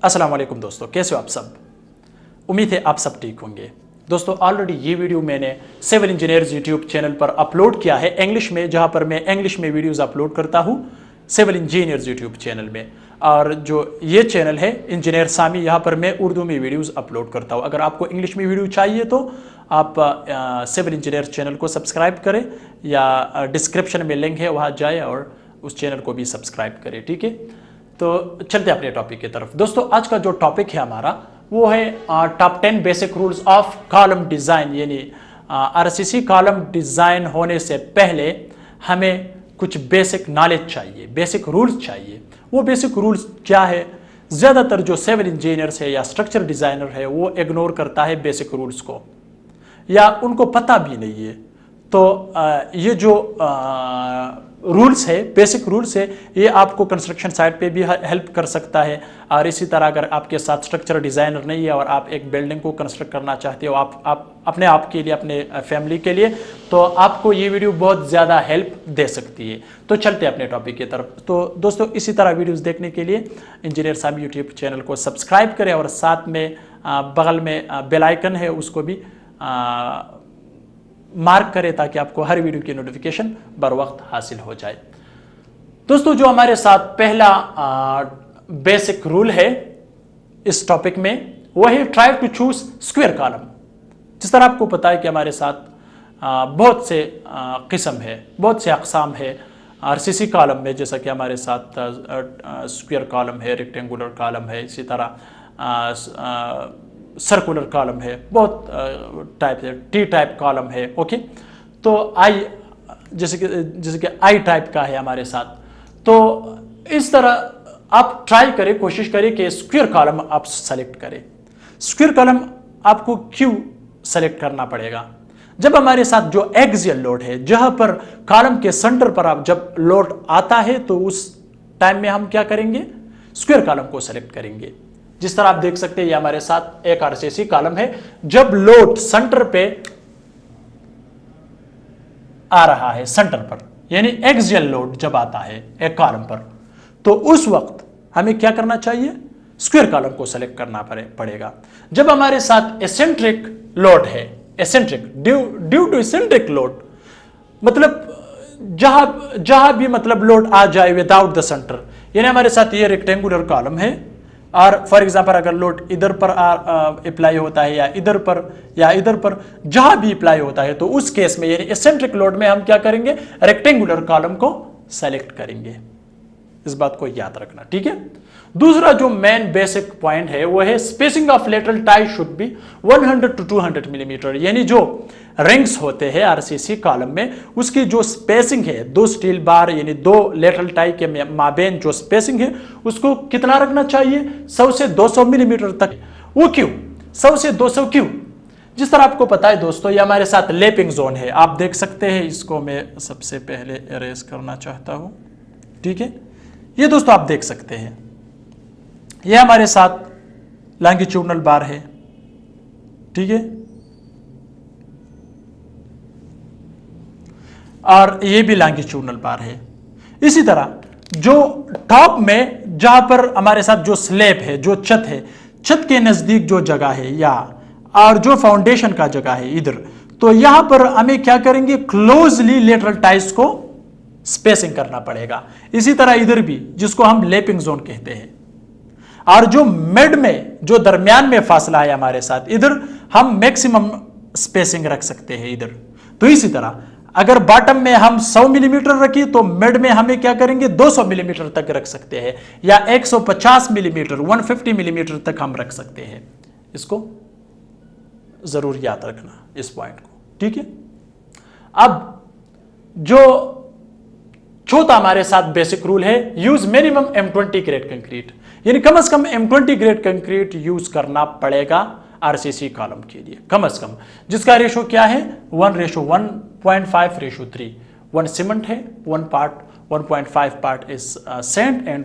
अस्सलाम वालेकुम दोस्तों, कैसे हो आप सब। उम्मीद है आप सब ठीक होंगे। दोस्तों ऑलरेडी ये वीडियो मैंने सिविल इंजीनियर्स यूट्यूब चैनल पर अपलोड किया है इंग्लिश में, जहां पर मैं इंग्लिश में वीडियोस अपलोड करता हूं सिविल इंजीनियर्स यूट्यूब चैनल में। और जो ये चैनल है इंजीनियर सामी, यहाँ पर मैं उर्दू में वीडियोस अपलोड करता हूँ। अगर आपको इंग्लिश में वीडियो चाहिए तो आप सिविल इंजीनियर चैनल को सब्सक्राइब करें या डिस्क्रिप्शन में लिंक है वहाँ जाए और उस चैनल को भी सब्सक्राइब करें, ठीक है। तो चलते अपने टॉपिक की तरफ। दोस्तों आज का जो टॉपिक है हमारा वो है top 10 basic rules of column design. यानी आरसीसी कॉलम डिज़ाइन होने से पहले हमें कुछ बेसिक नॉलेज चाहिए, बेसिक रूल्स चाहिए। वो बेसिक रूल्स क्या है? ज़्यादातर जो सिविल इंजीनियर्स है या स्ट्रक्चर डिज़ाइनर है वो इग्नोर करता है बेसिक रूल्स को, या उनको पता भी नहीं है। तो ये जो रूल्स है, बेसिक रूल्स है, ये आपको कंस्ट्रक्शन साइट पे भी हेल्प कर सकता है। और इसी तरह अगर आपके साथ स्ट्रक्चर डिज़ाइनर नहीं है और आप एक बिल्डिंग को कंस्ट्रक्ट करना चाहते हो आप अपने आप के लिए, अपने फैमिली के लिए, तो आपको ये वीडियो बहुत ज़्यादा हेल्प दे सकती है। तो चलते हैं अपने टॉपिक की तरफ। तो दोस्तों इसी तरह वीडियोज़ देखने के लिए इंजीनियर सामी यूट्यूब चैनल को सब्सक्राइब करें और साथ में बगल में बेल आइकन है उसको भी मार्क करें ताकि आपको हर वीडियो की नोटिफिकेशन बर वक्त हासिल हो जाए। दोस्तों जो हमारे साथ पहला बेसिक रूल है इस टॉपिक में वो है try to choose square column. जिस तरह आपको पता है कि हमारे साथ बहुत से किस्म है, बहुत से अकसाम है आरसीसी कॉलम में, जैसा कि हमारे साथ स्क्वायर कॉलम है, रेक्टेंगुलर कॉलम है, इसी तरह सर्कुलर कॉलम है, बहुत टाइप है, टी टाइप कॉलम है, ओके। तो आई जैसे कि आई टाइप का है हमारे साथ। तो इस तरह आप ट्राई करें, कोशिश करें कि स्क्वायर कॉलम आप सेलेक्ट करें। स्क्वायर कॉलम आपको क्यों सेलेक्ट करना पड़ेगा? जब हमारे साथ जो एक्सियल लोड है, जहां पर कॉलम के सेंटर पर आप जब लोड आता है तो उस टाइम में हम क्या करेंगे? स्क्वायर कॉलम को सेलेक्ट करेंगे। जिस तरह आप देख सकते हैं ये हमारे साथ एक आरसीसी कॉलम है। जब लोड सेंटर पे आ रहा है, सेंटर पर, यानी एक्सियल लोड जब आता है एक कॉलम पर, तो उस वक्त हमें क्या करना चाहिए? स्क्वायर कॉलम को सेलेक्ट करना पड़ेगा। जब हमारे साथ एसेंट्रिक लोड है, eccentric due to eccentric load, मतलब जहां भी मतलब लोड आ जाए विदाउट द सेंटर, यानी हमारे साथ ये रेक्टेंगुलर कॉलम है और फॉर एग्जाम्पल अगर लोड इधर पर अप्लाई होता है या इधर पर जहां भी अप्लाई होता है, तो उस केस में यानी एसेंट्रिक लोड में हम क्या करेंगे? रेक्टेंगुलर कॉलम को सेलेक्ट करेंगे। इस बात को याद रखना, ठीक है। दूसरा जो मेन बेसिक पॉइंट है वो है spacing of lateral tie should be 100 to 200 millimetre. यानी जो रिंग्स होते हैं आरसीसी कॉलम में, उसकी जो स्पेसिंग है, दो स्टील बार यानी दो लेटरल टाई के माबेन जो स्पेसिंग है उसको कितना रखना चाहिए? 100 से 200 मिलीमीटर तक। वो क्यों 100 से 200 क्यों? जिस तरह आपको पता है दोस्तों ये हमारे साथ लैपिंग जोन है, आप देख सकते हैं। इसको मैं सबसे पहले इरेज करना चाहता हूं, ठीक है। ये दोस्तों आप देख सकते हैं ये हमारे साथ लॉन्गिट्यूडनल बार है, ठीक है, और ये भी लॉन्गिट्यूडनल बार है। इसी तरह जो टॉप में जहां पर हमारे साथ जो स्लैब है, जो छत है, छत के नजदीक जो जगह है या और जो फाउंडेशन का जगह है इधर, तो यहां पर हमें क्या करेंगे? क्लोजली लेटरल टाइज को स्पेसिंग करना पड़ेगा। इसी तरह इधर भी, जिसको हम लैपिंग जोन कहते हैं। और जो मिड में, जो दरमियान में फासला है हमारे साथ, इधर हम मैक्सिमम स्पेसिंग रख सकते हैं इधर। तो इसी तरह अगर बॉटम में हम 100 मिलीमीटर रखी तो मिड में हमें क्या करेंगे? 200 मिलीमीटर तक रख सकते हैं, या 150 मिलीमीटर 150 मिलीमीटर तक हम रख सकते हैं। इसको जरूर याद रखना, इस पॉइंट को, ठीक है। अब जो चौथा हमारे साथ बेसिक रूल है use minimum M20 grade concrete. यानी कम से कम M20 ग्रेड कंक्रीट यूज करना पड़ेगा आरसीसी कॉलम के लिए, कम से कम, जिसका रेशो क्या है? 1:1.5:3। 1 सीमेंट है, 1.5 part is sand and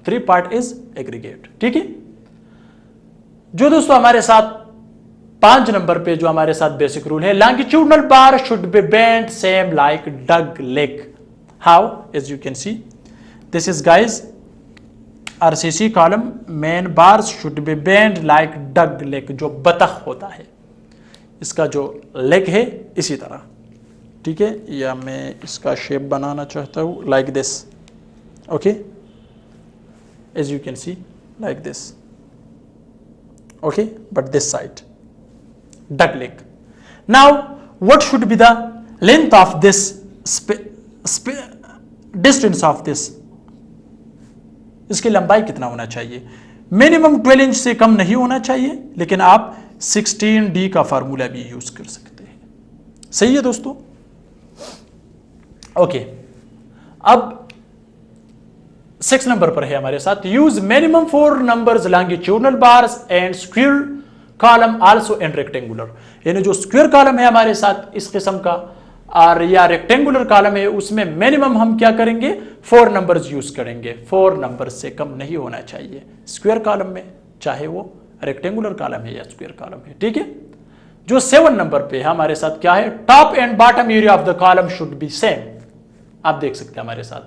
3 part is aggregate, ठीक है। जो दोस्तों हमारे साथ 5 नंबर पे जो हमारे साथ बेसिक रूल है, longitudinal bar should be bent same like dug leg. How? As you can see, this is guys RCC column main bars should be bend like dug leg, जो बतख होता है इसका जो लेग है इसी तरह, ठीक है। या मैं इसका शेप बनाना चाहता हूँ like this, okay, as you can see like this, okay, but this side dog leg. Now what should be the length of this, distance of this, इसकी लंबाई कितना होना चाहिए? मिनिमम 12 इंच से कम नहीं होना चाहिए, लेकिन आप 16D का फार्मूला भी यूज कर सकते हैं। सही है दोस्तों, ओके। अब 6 नंबर पर है हमारे साथ, use minimum 4 numbers longitudinal bars and square column also and rectangular, यानी जो स्क्वायर कॉलम है हमारे साथ इस किस्म का और या रेक्टेंगुलर कॉलम है, उसमें मिनिमम हम क्या करेंगे, 4 नंबर्स यूज करेंगे। 4 नंबर्स से कम नहीं होना चाहिए स्क्वायर कॉलम में, चाहे वो रेक्टेंगुलर कॉलम है या स्क्वायर कॉलम है, ठीक है। जो 7 नंबर पे है हमारे साथ क्या है, top and bottom area of the column should be same. आप देख सकते हैं हमारे साथ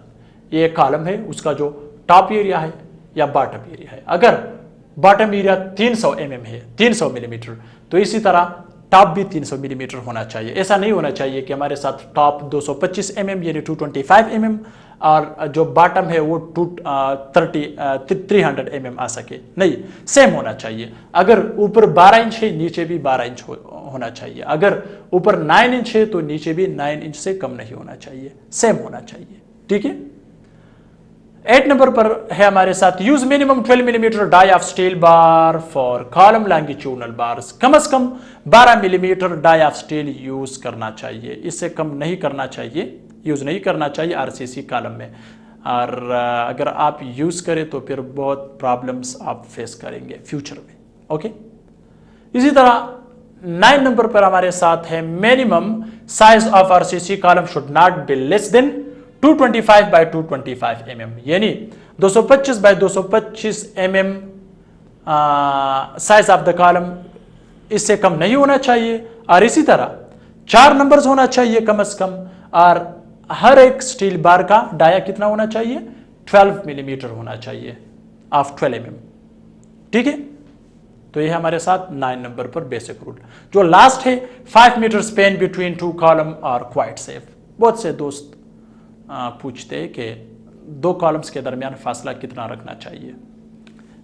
ये कॉलम है, उसका जो टॉप एरिया है या बॉटम एरिया है, अगर बॉटम एरिया 300 mm है, 300 मिलीमीटर, तो इसी तरह टॉप भी 300 मिलीमीटर होना चाहिए। ऐसा नहीं होना चाहिए कि हमारे साथ टॉप 225 mm यानी 225 mm और जो बॉटम है वो 300 mm आ सके, नहीं, सेम होना चाहिए। अगर ऊपर 12 इंच है नीचे भी 12 इंच होना चाहिए, अगर ऊपर 9 इंच है तो नीचे भी 9 इंच से कम नहीं होना चाहिए, सेम होना चाहिए, ठीक है। 8 नंबर पर है हमारे साथ, use minimum 12 millimetre dia of steel bar for column longitudinal bars, कम से कम 12 millimetre dia of steel use करना चाहिए, इससे कम नहीं करना चाहिए, यूज नहीं करना चाहिए RCC कॉलम में। और अगर आप यूज करें तो फिर बहुत प्रॉब्लम्स आप फेस करेंगे फ्यूचर में, ओके। इसी तरह 9 नंबर पर हमारे साथ है, minimum size of RCC column should not be less than 225 by 225 mm, यानी 225 by 225 mm size of the column, इससे कम नहीं होना चाहिए। और इसी तरह 4 नंबर्स होना चाहिए कम से कम, और हर एक स्टील बार का डाया कितना होना चाहिए, 12 मिलीमीटर होना चाहिए ऑफ 12 mm, ठीक है। तो ये हमारे साथ 9 नंबर पर बेसिक रूल। जो लास्ट है, 5 मीटर स्पेन बिटवीन 2 कॉलम और क्वाइट सेफ। बहुत से दोस्त पूछते हैं कि 2 कॉलम्स के दरमियान फासला कितना रखना चाहिए।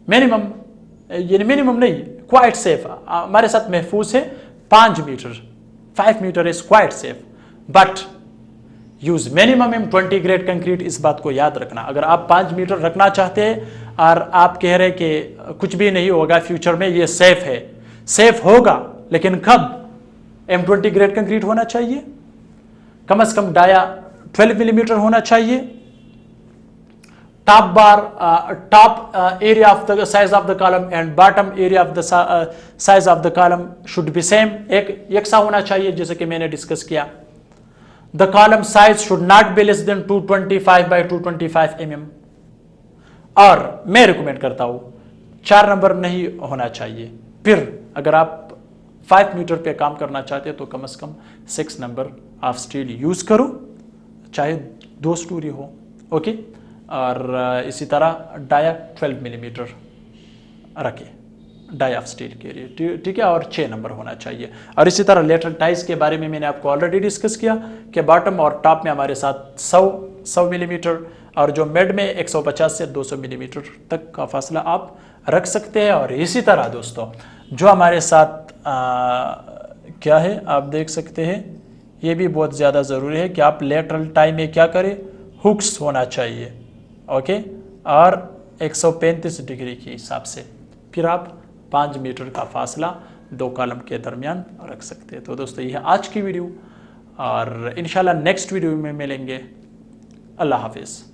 मिनिमम, यानी मिनिमम नहीं, क्वाइट सेफ हमारे साथ महफूज है 5 metre, 5 metre is quite safe, but use minimum in 20 grade concrete. इस बात को याद रखना, अगर आप 5 मीटर रखना चाहते हैं और आप कह रहे हैं कि कुछ भी नहीं होगा फ्यूचर में, ये सेफ है, सेफ होगा, लेकिन कब, M20 ग्रेड कंक्रीट होना चाहिए, कम से कम डाया 12 मिलीमीटर होना चाहिए, top bar, top area of the size of the column and bottom area of the size of the column should be same, एक यकसा होना चाहिए, जैसे कि मैंने डिस्कस किया। The column size should not be less than 225 by 225 mm, और मैं recommend करता हूं 4 नंबर नहीं होना चाहिए। फिर अगर आप 5 मीटर पे काम करना चाहते हैं तो कम से कम 6 नंबर ऑफ स्टील यूज करो, चाहे 2 स्टोरी हो, ओके। और इसी तरह डाया 12 मिलीमीटर रखें डाई ऑफ स्टील के लिए, ठीक है। और 6 नंबर होना चाहिए। और इसी तरह लेटरल टाइज के बारे में मैंने आपको ऑलरेडी डिस्कस किया कि बॉटम और टॉप में हमारे साथ 100 मिलीमीटर और जो मिड में 150 से 200 मिलीमीटर तक का फासला आप रख सकते हैं। और इसी तरह दोस्तों जो हमारे साथ क्या है आप देख सकते हैं, ये भी बहुत ज़्यादा ज़रूरी है कि आप लेटरल टाई में क्या करें, हुक्स होना चाहिए, ओके। और 135 डिग्री के हिसाब से फिर आप 5 मीटर का फासला 2 कॉलम के दरमियान रख सकते हैं। तो दोस्तों यह आज की वीडियो, और इंशाल्लाह नेक्स्ट वीडियो में मिलेंगे। अल्लाह हाफिज़।